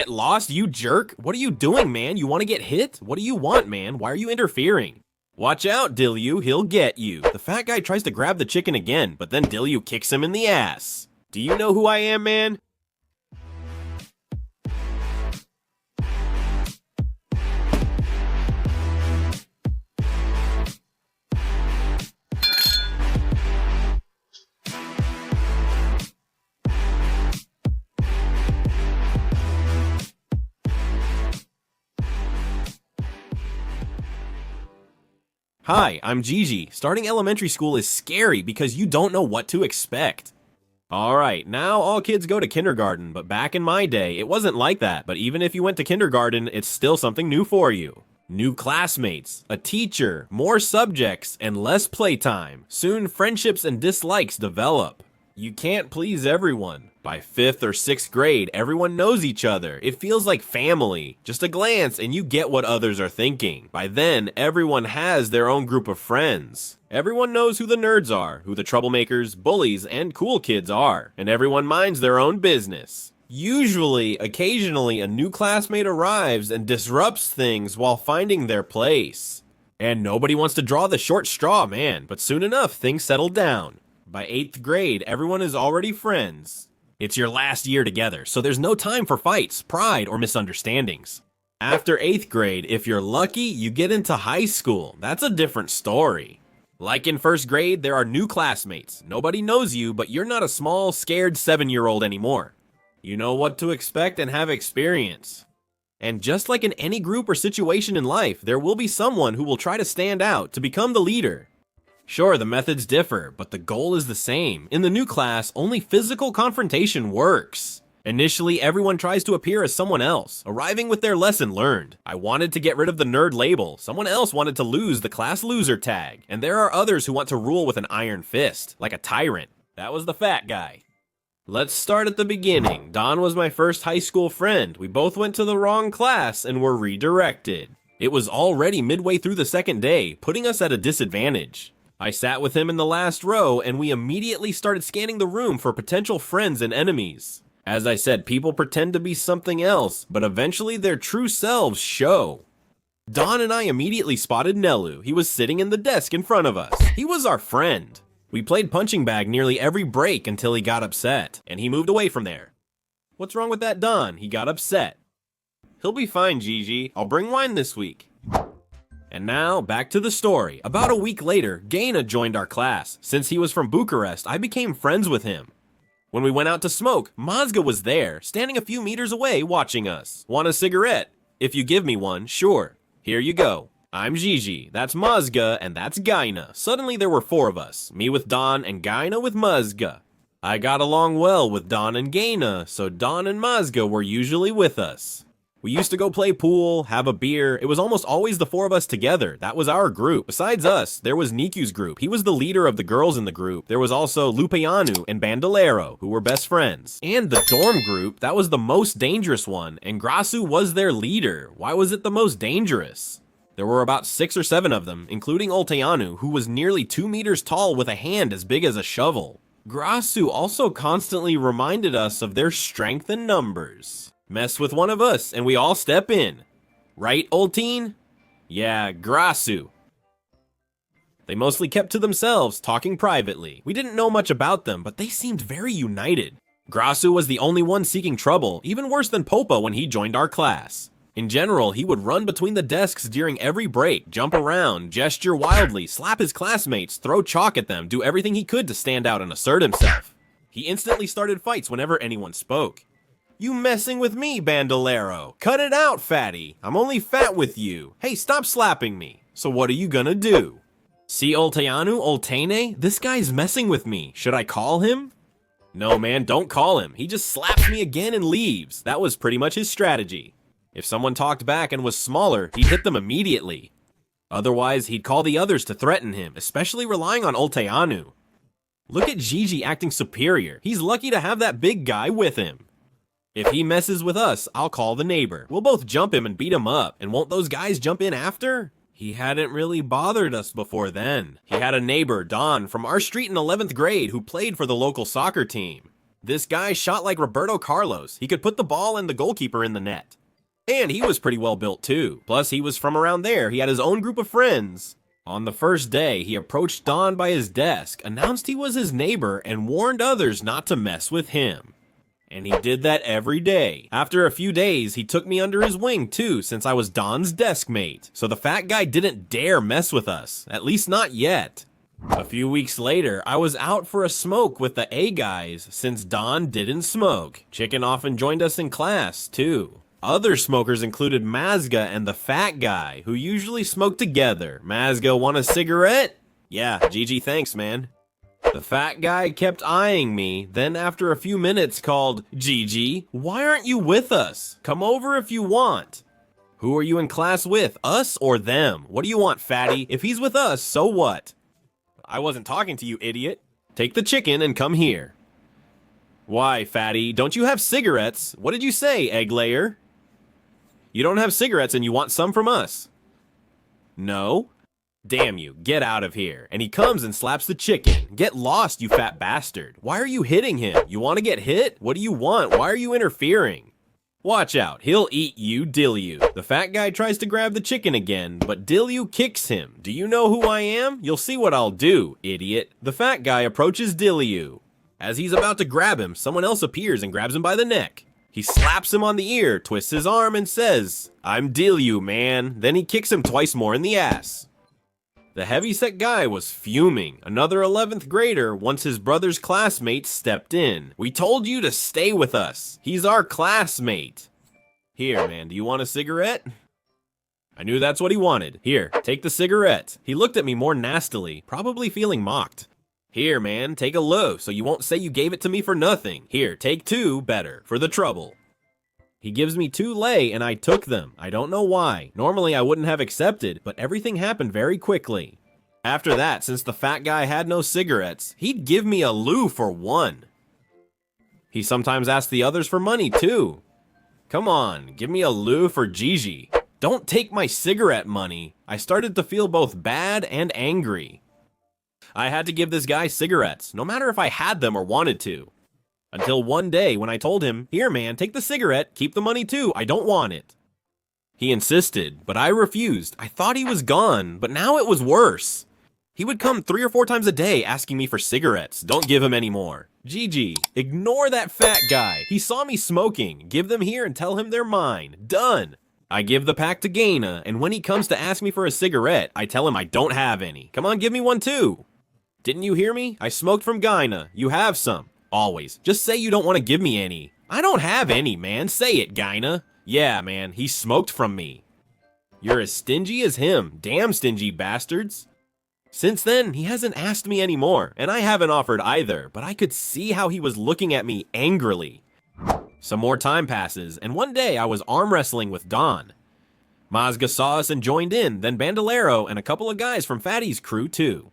Get lost, you jerk! What are you doing, man? You want to get hit? What do you want, man? Why are you interfering? Watch out, Dilyu, he'll get you. The fat guy tries to grab the chicken again, but then Dilyu kicks him in the ass. Do you know who I am, man? Hi, I'm Gigi. Starting elementary school is scary because you don't know what to expect. Alright, now all kids go to kindergarten, but back in my day, it wasn't like that. But even if you went to kindergarten, it's still something new for you. New classmates, a teacher, more subjects, and less playtime. Soon friendships and dislikes develop. You can't please everyone. By 5th or 6th grade, everyone knows each other. It feels like family. Just a glance and you get what others are thinking. By then, everyone has their own group of friends. Everyone knows who the nerds are, who the troublemakers, bullies, and cool kids are. And everyone minds their own business. Usually, occasionally, a new classmate arrives and disrupts things while finding their place. And nobody wants to draw the short straw, man, but soon enough, things settle down. By 8th grade, everyone is already friends. It's your last year together, so there's no time for fights, pride, or misunderstandings. After 8th grade, if you're lucky, you get into high school. That's a different story. Like in 1st grade, there are new classmates. Nobody knows you, but you're not a small, scared 7-year-old anymore. You know what to expect and have experience. And just like in any group or situation in life, there will be someone who will try to stand out to become the leader. Sure, the methods differ, but the goal is the same. In the new class, only physical confrontation works. Initially, everyone tries to appear as someone else, arriving with their lesson learned. I wanted to get rid of the nerd label, someone else wanted to lose the class loser tag, and there are others who want to rule with an iron fist, like a tyrant. That was the fat guy. Let's start at the beginning. Don was my first high school friend. We both went to the wrong class and were redirected. It was already midway through the second day, putting us at a disadvantage. I sat with him in the last row, and we immediately started scanning the room for potential friends and enemies. As I said, people pretend to be something else, but eventually their true selves show. Don and I immediately spotted Nelu. He was sitting in the desk in front of us. He was our friend. We played punching bag nearly every break until he got upset, and he moved away from there. What's wrong with that Don? He got upset. He'll be fine, Gigi. I'll bring wine this week. And now, back to the story. About a week later, Gaina joined our class. Since he was from Bucharest, I became friends with him. When we went out to smoke, Mazga was there, standing a few meters away, watching us. Want a cigarette? If you give me one, sure. Here you go. I'm Gigi, that's Mazga, and that's Gaina. Suddenly there were 4 of us, me with Don and Gaina with Mazga. I got along well with Don and Gaina, so Don and Mazga were usually with us. We used to go play pool, have a beer. It was almost always the 4 of us together. That was our group. Besides us, there was Niku's group. He was the leader of the girls in the group. There was also Lupeanu and Bandolero, who were best friends. And the dorm group, that was the most dangerous one, and Grasu was their leader. Why was it the most dangerous? There were about 6 or 7 of them, including Olteanu, who was nearly 2 meters tall with a hand as big as a shovel. Grasu also constantly reminded us of their strength in numbers. Mess with one of us, and we all step in. Right, old teen? Yeah, Grasu. They mostly kept to themselves, talking privately. We didn't know much about them, but they seemed very united. Grasu was the only one seeking trouble, even worse than Popa when he joined our class. In general, he would run between the desks during every break, jump around, gesture wildly, slap his classmates, throw chalk at them, do everything he could to stand out and assert himself. He instantly started fights whenever anyone spoke. You messing with me, Bandolero? Cut it out, fatty. I'm only fat with you. Hey, stop slapping me. So what are you gonna do? See Olteanu, Oltene? This guy's messing with me. Should I call him? No, man, don't call him. He just slaps me again and leaves. That was pretty much his strategy. If someone talked back and was smaller, he'd hit them immediately. Otherwise, he'd call the others to threaten him, especially relying on Olteanu. Look at Gigi acting superior. He's lucky to have that big guy with him. If he messes with us, I'll call the neighbor. We'll both jump him and beat him up. And won't those guys jump in after? He hadn't really bothered us before then. He had a neighbor, Don, from our street in 11th grade who played for the local soccer team. This guy shot like Roberto Carlos. He could put the ball and the goalkeeper in the net. And he was pretty well built too. Plus, he was from around there. He had his own group of friends. On the first day, he approached Don by his desk, announced he was his neighbor, and warned others not to mess with him. And he did that every day. After a few days, he took me under his wing too, since I was Don's desk mate. So the fat guy didn't dare mess with us, at least not yet. A few weeks later, I was out for a smoke with the A guys, since Don didn't smoke. Chicken often joined us in class too. Other smokers included Mazga and the fat guy, who usually smoked together. Mazga, want a cigarette? Yeah, Gigi, thanks, man. The fat guy kept eyeing me, then after a few minutes called, Gigi, why aren't you with us? Come over if you want. Who are you in class with, us or them? What do you want, fatty? If he's with us, so what? I wasn't talking to you, idiot. Take the chicken and come here. Why, fatty? Don't you have cigarettes? What did you say, egg layer? You don't have cigarettes and you want some from us? No? Damn you, get out of here. And he comes and slaps the chicken. Get lost, you fat bastard. Why are you hitting him? You want to get hit? What do you want? Why are you interfering? Watch out, he'll eat you, Dillu. The fat guy tries to grab the chicken again, but Dillu kicks him. Do you know who I am? You'll see what I'll do, idiot. The fat guy approaches Dillu. As he's about to grab him, someone else appears and grabs him by the neck. He slaps him on the ear, twists his arm, and says, I'm Dillu, man. Then he kicks him twice more in the ass. The heavyset guy was fuming. Another 11th grader, once his brother's classmate, stepped in. We told you to stay with us. He's our classmate. Here, man, do you want a cigarette? I knew that's what he wanted. Here, take the cigarette. He looked at me more nastily, probably feeling mocked. Here, man, take a low so you won't say you gave it to me for nothing. Here, take 2, better, for the trouble. He gives me 2 lei and I took them. I don't know why. Normally I wouldn't have accepted, but everything happened very quickly. After that, since the fat guy had no cigarettes, he'd give me a leu for 1. He sometimes asked the others for money too. Come on, give me a leu for Gigi. Don't take my cigarette money. I started to feel both bad and angry. I had to give this guy cigarettes, no matter if I had them or wanted to. Until one day when I told him, here man, take the cigarette, keep the money too, I don't want it. He insisted, but I refused. I thought he was gone, but now it was worse. He would come 3 or 4 times a day asking me for cigarettes. Don't give him any more. Gigi, ignore that fat guy. He saw me smoking. Give them here and tell him they're mine. Done. I give the pack to Gaina, and when he comes to ask me for a cigarette, I tell him I don't have any. Come on, give me one too. Didn't you hear me? I smoked from Gaina. You have some. Always. Just say you don't want to give me any. I don't have any, man. Say it, Gaina. Yeah, man. He smoked from me. You're as stingy as him. Damn stingy bastards. Since then, he hasn't asked me anymore, and I haven't offered either, but I could see how he was looking at me angrily. Some more time passes, and one day I was arm wrestling with Don. Mazga saw us and joined in, then Bandolero and a couple of guys from Fatty's crew too.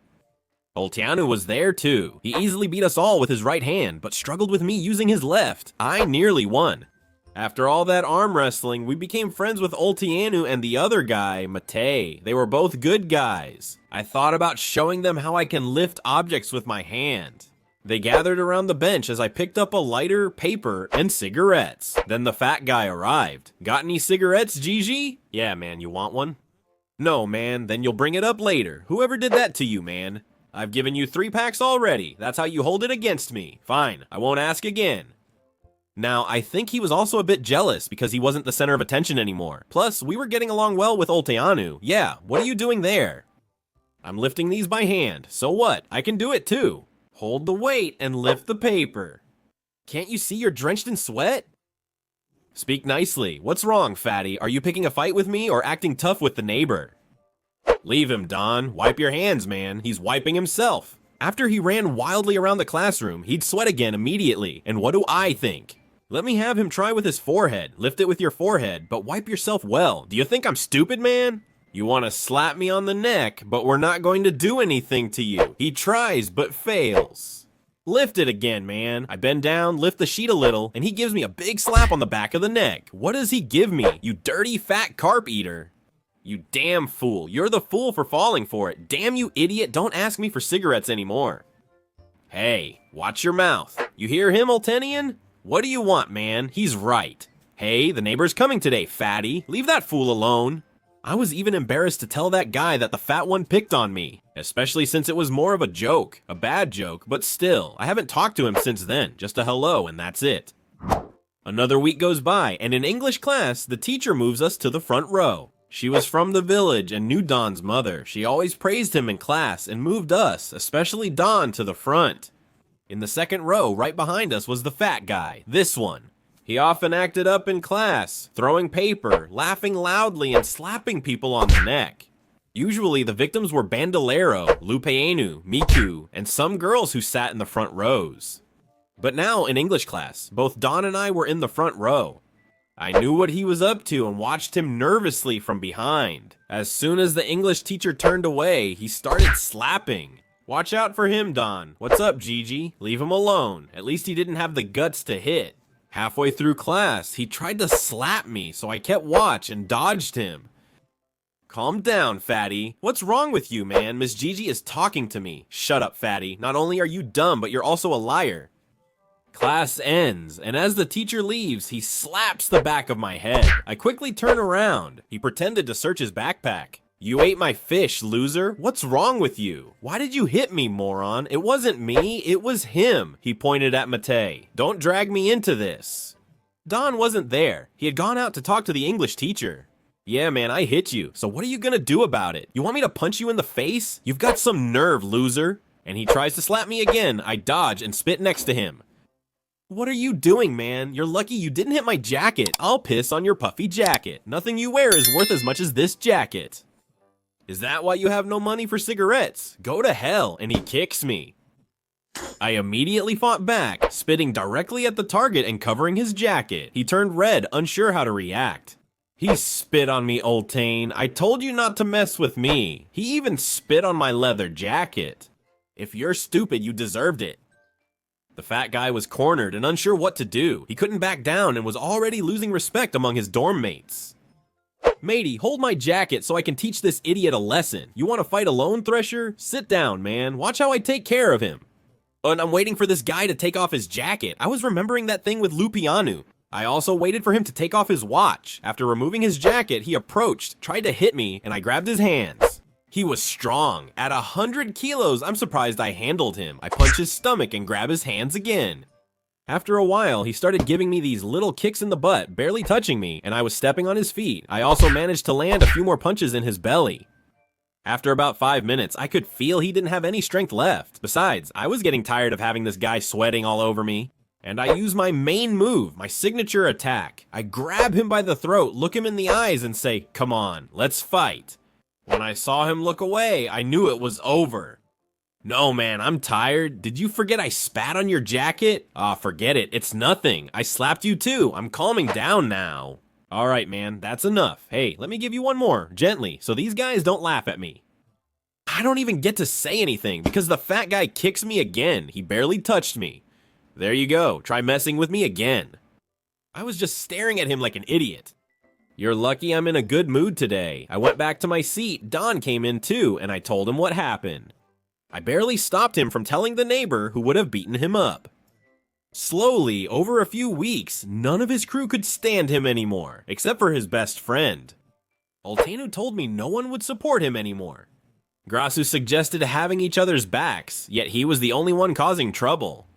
Olteanu was there too. He easily beat us all with his right hand, but struggled with me using his left. I nearly won. After all that arm wrestling, we became friends with Olteanu and the other guy, Matei. They were both good guys. I thought about showing them how I can lift objects with my hand. They gathered around the bench as I picked up a lighter, paper, and cigarettes. Then the fat guy arrived. Got any cigarettes, Gigi? Yeah, man, you want one? No, man, then you'll bring it up later. Whoever did that to you, man? I've given you 3 packs already. That's how you hold it against me. Fine, I won't ask again. Now, I think he was also a bit jealous because he wasn't the center of attention anymore. Plus, we were getting along well with Olteanu. Yeah, what are you doing there? I'm lifting these by hand. So what? I can do it too. Hold the weight and lift the paper. Can't you see you're drenched in sweat? Speak nicely. What's wrong, fatty? Are you picking a fight with me or acting tough with the neighbor? Leave him, Don. Wipe your hands, man. He's wiping himself. After he ran wildly around the classroom, he'd sweat again immediately. And what do I think? Let me have him try with his forehead. Lift it with your forehead, but wipe yourself well. Do you think I'm stupid, man? You want to slap me on the neck, but we're not going to do anything to you. He tries, but fails. Lift it again, man. I bend down, lift the sheet a little, and he gives me a big slap on the back of the neck. What does he give me? You dirty fat carp eater. You damn fool. You're the fool for falling for it. Damn you idiot, don't ask me for cigarettes anymore. Hey, watch your mouth. You hear him, Oltenian? What do you want, man? He's right. Hey, the neighbor's coming today, fatty. Leave that fool alone. I was even embarrassed to tell that guy that the fat one picked on me, especially since it was more of a joke, a bad joke, but still, I haven't talked to him since then, just a hello and that's it. Another week goes by, and in English class, the teacher moves us to the front row. She was from the village and knew Don's mother. She always praised him in class and moved us, especially Don, to the front. In the second row, right behind us, was the fat guy, this one. He often acted up in class, throwing paper, laughing loudly, and slapping people on the neck. Usually, the victims were Bandolero, Lupeanu, Miku, and some girls who sat in the front rows. But now, in English class, both Don and I were in the front row. I knew what he was up to and watched him nervously from behind. As soon as the English teacher turned away, he started slapping. Watch out for him, Don. What's up, Gigi? Leave him alone. At least he didn't have the guts to hit. Halfway through class, he tried to slap me, so I kept watch and dodged him. Calm down, fatty. What's wrong with you, man? Miss Gigi is talking to me. Shut up, fatty. Not only are you dumb, but you're also a liar. Class ends, and as the teacher leaves, he slaps the back of my head. I quickly turn around. He pretended to search his backpack. You ate my fish, loser. What's wrong with you? Why did you hit me, moron? It wasn't me, it was him. He pointed at Matei. Don't drag me into this. Don wasn't there. He had gone out to talk to the English teacher. Yeah, man, I hit you. So what are you gonna do about it? You want me to punch you in the face? You've got some nerve, loser. And he tries to slap me again. I dodge and spit next to him. What are you doing, man? You're lucky you didn't hit my jacket. I'll piss on your puffy jacket. Nothing you wear is worth as much as this jacket. Is that why you have no money for cigarettes? Go to hell, and he kicks me. I immediately fought back, spitting directly at the target and covering his jacket. He turned red, unsure how to react. He spit on me, Oltane. I told you not to mess with me. He even spit on my leather jacket. If you're stupid, you deserved it. The fat guy was cornered and unsure what to do. He couldn't back down and was already losing respect among his dorm mates. Matey, hold my jacket so I can teach this idiot a lesson. You want to fight alone, Thresher? Sit down, man. Watch how I take care of him. And I'm waiting for this guy to take off his jacket. I was remembering that thing with Lupianu. I also waited for him to take off his watch. After removing his jacket, he approached, tried to hit me, and I grabbed his hands. He was strong. At 100 kilos, I'm surprised I handled him. I punch his stomach and grab his hands again. After a while, he started giving me these little kicks in the butt, barely touching me, and I was stepping on his feet. I also managed to land a few more punches in his belly. After about 5 minutes, I could feel he didn't have any strength left. Besides, I was getting tired of having this guy sweating all over me. And I use my main move, my signature attack. I grab him by the throat, look him in the eyes, and say, "Come on, let's fight." When I saw him look away, I knew it was over. No, man, I'm tired. Did you forget I spat on your jacket? Ah, forget it. It's nothing. I slapped you too. I'm calming down now. All right, man, that's enough. Hey, let me give you one more, gently, so these guys don't laugh at me. I don't even get to say anything because the fat guy kicks me again. He barely touched me. There you go. Try messing with me again. I was just staring at him like an idiot. You're lucky I'm in a good mood today. I went back to my seat. Don came in too, and I told him what happened. I barely stopped him from telling the neighbor who would have beaten him up. Slowly, over a few weeks, none of his crew could stand him anymore, except for his best friend. Oltanu told me no one would support him anymore. Grasu suggested having each other's backs, yet he was the only one causing trouble.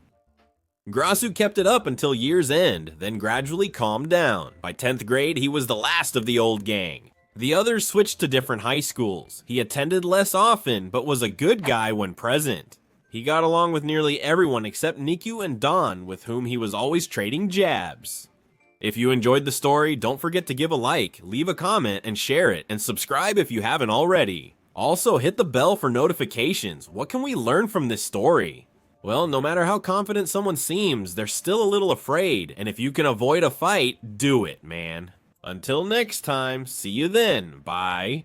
Grasu kept it up until year's end, then gradually calmed down. By 10th grade, he was the last of the old gang. The others switched to different high schools. He attended less often, but was a good guy when present. He got along with nearly everyone except Niku and Don, with whom he was always trading jabs. If you enjoyed the story, don't forget to give a like, leave a comment, and share it, and subscribe if you haven't already. Also, hit the bell for notifications. What can we learn from this story? Well, no matter how confident someone seems, they're still a little afraid, and if you can avoid a fight, do it, man. Until next time, see you then. Bye.